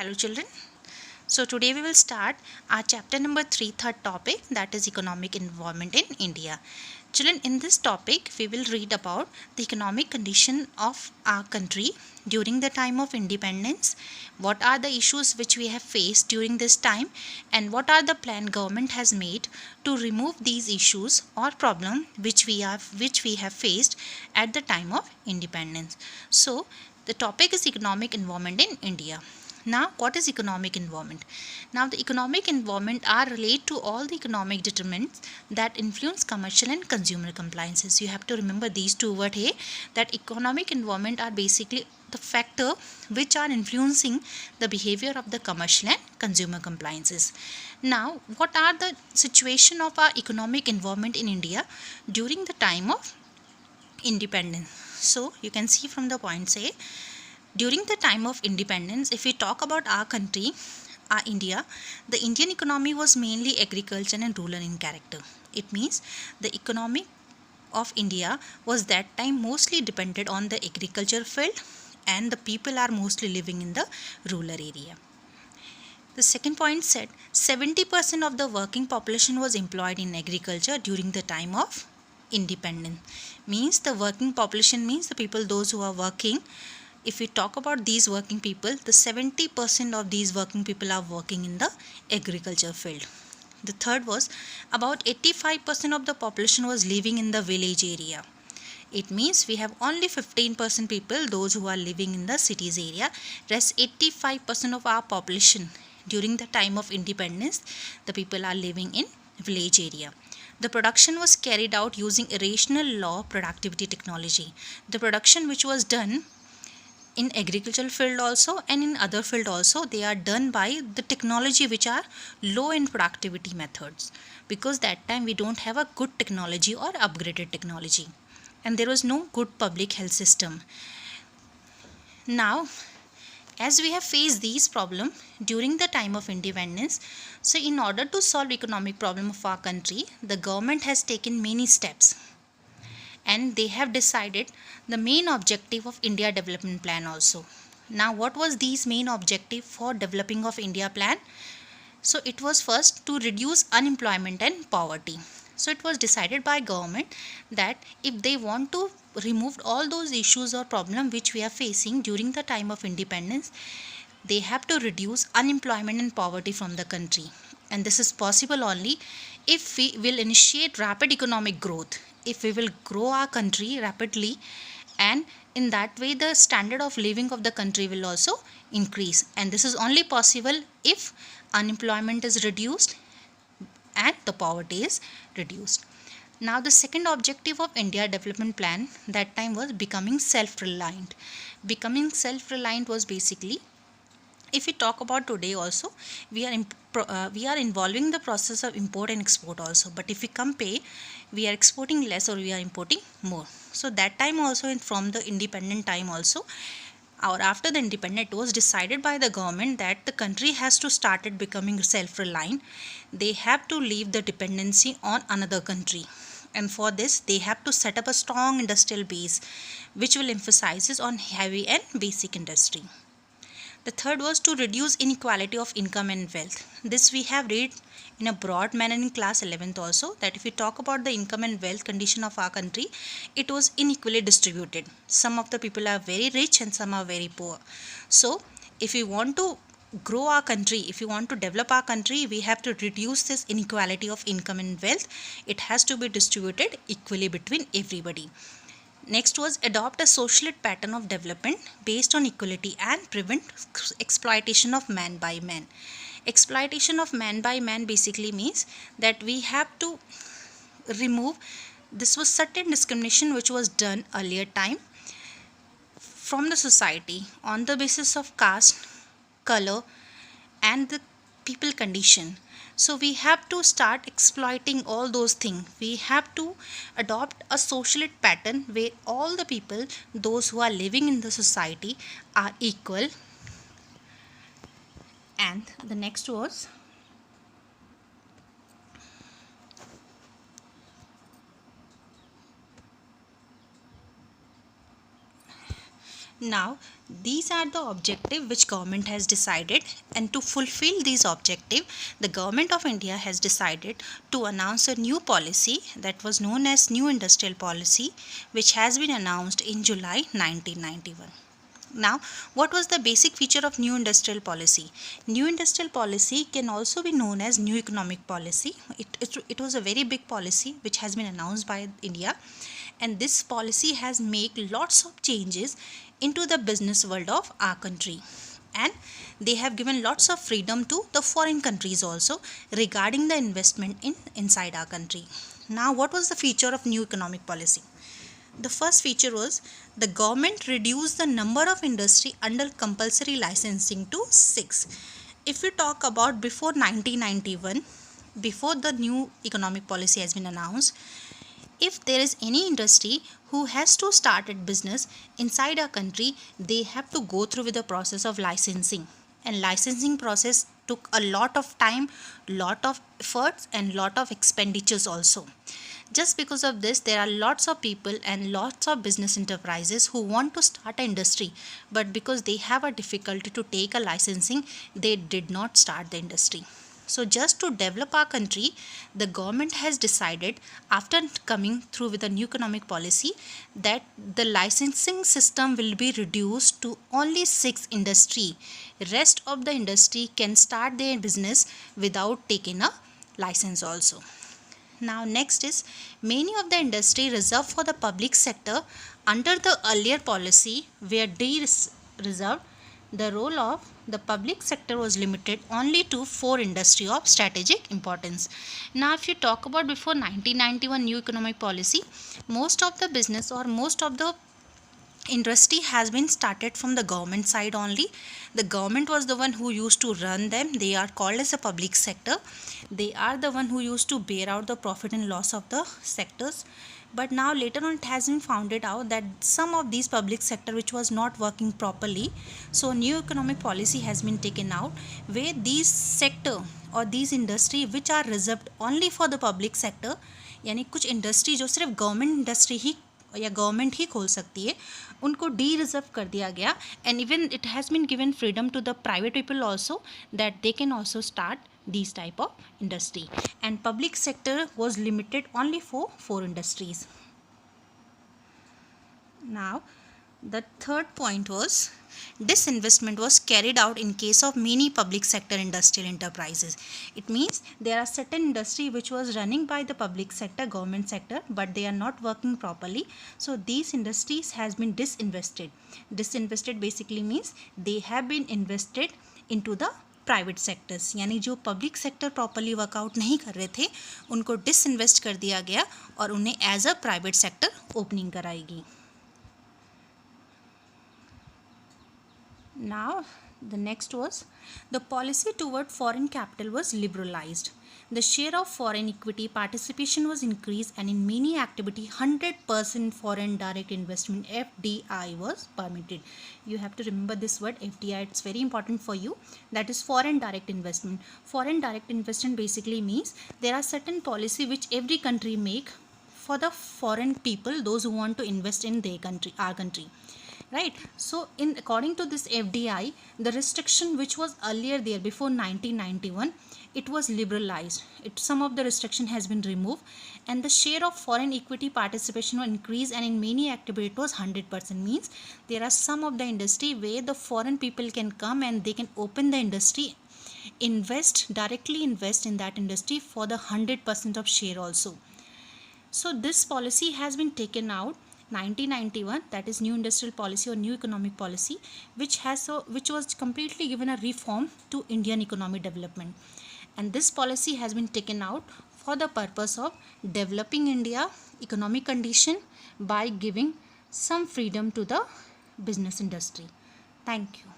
Hello children. So today we will start our chapter number 3, third topic, that is economic involvement in India. Children, in this topic we will read about the economic condition of our country during the time of independence, what are the issues which we have faced during this time, and what are the plan government has made to remove these issues or problem which we have faced at the time of independence. So the topic is economic involvement in India. Now, what is economic involvement? Now, the economic involvement are related to all the economic determinants that influence commercial and consumer compliances. You have to remember these two words here, that economic involvement are basically the factor which are influencing the behavior of the commercial and consumer compliances. Now, what are the situation of our economic involvement in India during the time of independence? So, you can see from the points here. During the time of independence, if we talk about our country, our India, the Indian economy was mainly agricultural and rural in character. It means the economy of India was that time mostly dependent on the agriculture field, and the people are mostly living in the rural area. The second point said 70% of the working population was employed in agriculture during the time of independence. Means the working population means the people those who are working. If we talk about these working people, the 70% of these working people are working in the agriculture field. The third was about 85% of the population was living in the village area. It means we have only 15% people, those who are living in the cities area. Rest 85% of our population during the time of independence, the people are living in village area. The production was carried out using irrational law productivity technology. The production which was done in agricultural field also and in other field also, they are done by the technology which are low in productivity methods, because that time we don't have a good technology or upgraded technology, and there was no good public health system. Now, as we have faced these problems during the time of independence, so in order to solve economic problem of our country, the government has taken many steps, and they have decided the main objective of India development plan also. Now, what was these main objective for developing of India plan? So it was first to reduce unemployment and poverty. So it was decided by government that if they want to remove all those issues or problem which we are facing during the time of independence, they have to reduce unemployment and poverty from the country. And this is possible only if we will initiate rapid economic growth, if we will grow our country rapidly, and in that way the standard of living of the country will also increase. And this is only possible if unemployment is reduced and the poverty is reduced. Now, the second objective of India development plan that time was becoming self-reliant. Becoming self-reliant was basically, if we talk about today also, we are involving the process of import and export also, but if we compare, we are exporting less or we are importing more. So that time also, and from the independent time also, or after the independence, it was decided by the government that the country has to started becoming self-reliant. They have to leave the dependency on another country, and for this they have to set up a strong industrial base which will emphasizes on heavy and basic industry. The third was to reduce inequality of income and wealth. This we have read in a broad manner in class 11th also, that if we talk about the income and wealth condition of our country, it was unequally distributed. Some of the people are very rich and some are very poor. So if we want to grow our country, if we want to develop our country, we have to reduce this inequality of income and wealth. It has to be distributed equally between everybody. Next was adopt a socialist pattern of development based on equality and prevent exploitation of man by man. Exploitation of man by man basically means that we have to remove, this was certain discrimination which was done earlier time from the society on the basis of caste, color, and the people condition. So we have to start exploiting all those things. We have to adopt a socialist pattern where all the people, those who are living in the society, are equal. And the next was Now, these are the objective which government has decided, and to fulfill these objective, the government of India has decided to announce a new policy that was known as New Industrial Policy, which has been announced in July 1991. Now, what was the basic feature of New Industrial Policy? New Industrial Policy can also be known as New Economic Policy. It was a very big policy which has been announced by India, and this policy has made lots of changes into the business world of our country, and they have given lots of freedom to the foreign countries also regarding the investment in inside our country. Now, what was the feature of New Economic Policy? The first feature was the government reduced the number of industry under compulsory licensing to 6. If we talk about before 1991, before the new economic policy has been announced, if there is any industry who has to start a business inside our country, they have to go through with the process of licensing, and licensing process took a lot of time, lot of efforts, and lot of expenditures also. Just because of this, there are lots of people and lots of business enterprises who want to start an industry, but because they have a difficulty to take a licensing, they did not start the industry. So just to develop our country, the government has decided, after coming through with a new economic policy, that the licensing system will be reduced to only 6 industry. Rest of the industry can start their business without taking a license also. Now next is, many of the industry reserved for the public sector under the earlier policy were reserved. The role of the public sector was limited only to 4 industry of strategic importance. Now if you talk about before 1991 new economic policy, most of the business or most of the industry has been started from the government side only. The government was the one who used to run them. They are called as a public sector. They are the one who used to bear out the profit and loss of the sectors. But now later on it has been found out that some of these public sector which was not working properly, so new economic policy has been taken out where these sector or these industry which are reserved only for the public sector, यानी कुछ industry जो सिर्फ government industry ही या government ही खोल सकती है, उनको D reserve कर दिया गया. And even it has been given freedom to the private people also that they can also start these type of industry, and public sector was limited only for 4 industries. Now the third point was, disinvestment was carried out in case of many public sector industrial enterprises. It means there are certain industry which was running by the public sector, government sector, but they are not working properly, so these industries has been disinvested. Disinvested basically means they have been invested into the private sectors, यानी जो public sector properly workout नहीं कर रहे थे उनको disinvest कर दिया गया और उन्हें as a private sector opening कराएगी. Now the next was, the policy toward foreign capital was liberalized. The share of foreign equity participation was increased, and in many activity 100% foreign direct investment FDI was permitted. You have to remember this word FDI, it's very important for you. That is foreign direct investment. Foreign direct investment basically means there are certain policy which every country make for the foreign people, those who want to invest in their country, our country. Right, so in according to this FDI, the restriction which was earlier there before 1991, it was liberalized. Some of the restriction has been removed, and the share of foreign equity participation will increase, and in many activity it was 100%. Means there are some of the industry where the foreign people can come and they can open the industry, directly invest in that industry for the 100% of share also. So this policy has been taken out 1991, that is new industrial policy or new economic policy, which was completely given a reform to Indian economic development, and this policy has been taken out for the purpose of developing India economic condition by giving some freedom to the business industry. Thank you.